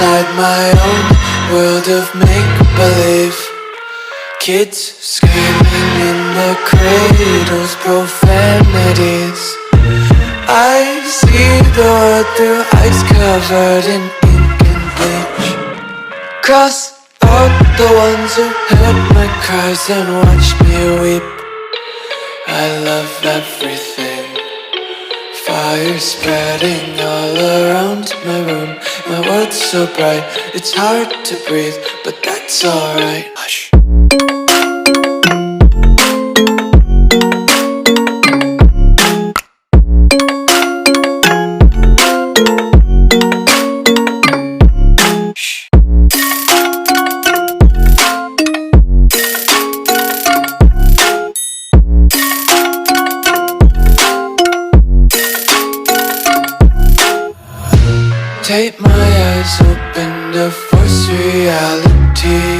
inside my own world of make-believe. Kids screaming in their cradles, profanities. I see the world through ice covered in ink and bleach. Cross out the ones who heard my cries and watched me weep. I love everything. Fire spreading all around my room. My world's so bright, it's hard to breathe, but that's alright. Hush. Tape my eyes open to force reality.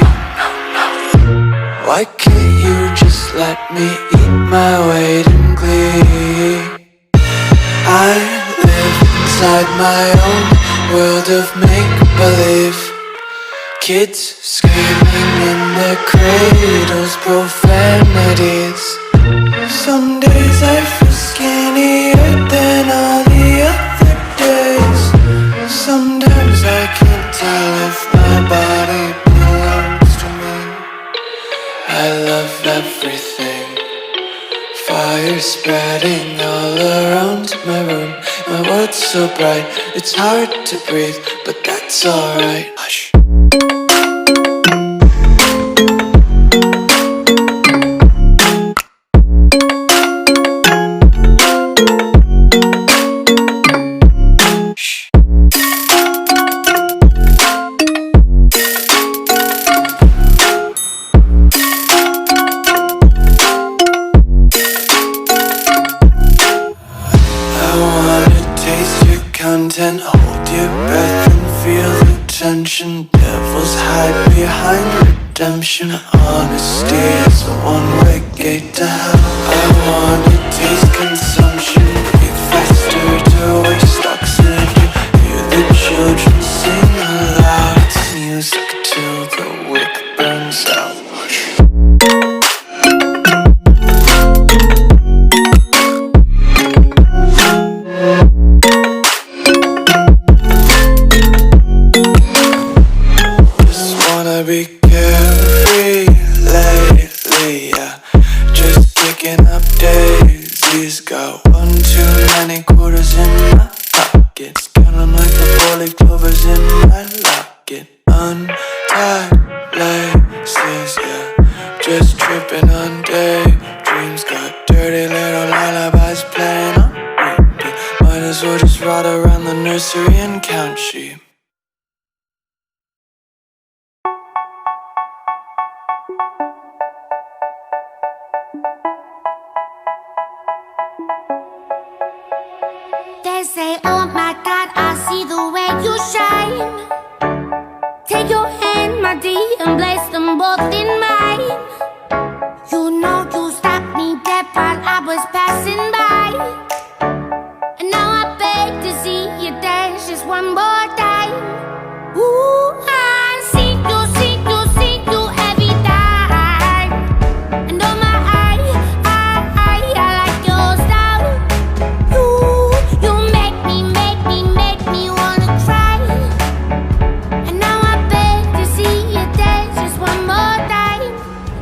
Why can't you just let me eat my weight in glee? I live inside my own world of make-believe. Kids screaming in their cradles, profanities. Some days I feel skinnier than all the other days. Sometimes I can't tell if my body belongs to me. I love everything. Fire spreading all around my room. My world's so bright, it's hard to breathe, but that's alright. Hush. Content, hold your breath and feel the tension. Devils hide behind redemption. Honesty is a one-way gate to hell. I wanna taste consumption. Breathe faster to waste oxygen. Hear the children sing aloud. It's music till the wick burns out. Be carefree lately, yeah. Just picking up daisies. Got one too many quarters in my pockets. Counting like the 4-leaf clovers in my locket. Untied laces, yeah. Just tripping on daydreams. Got dirty little lullabies playing on repeat. Might as well just ride around the nursery and count sheep. They say, oh my God, I see the way you shine. Take your hand, my dear, and place them both in mine. You know you stopped me dead while I was passing by. And now I beg to see you dance just one more time. Ooh, I see you every time. And oh my, I like your style. You make me wanna cry. And now I beg to see you dance just one more time.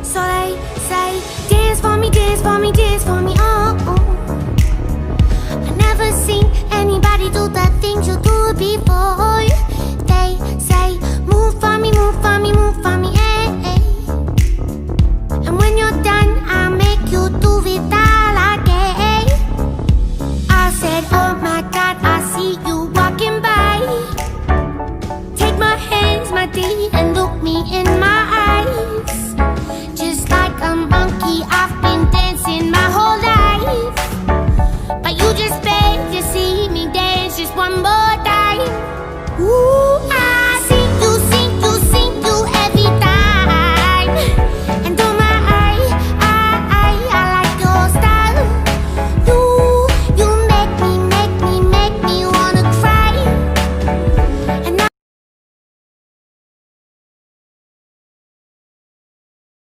So they say, dance for me, dance for me, dance for me, oh, oh. I never seen anybody do the things you do before. They say, move for me, move for me, move for me, eh, eh. And when you're done, I'll make you do it all again. I said, oh my God, I see you walking by. Take my hands, my dear, and look me in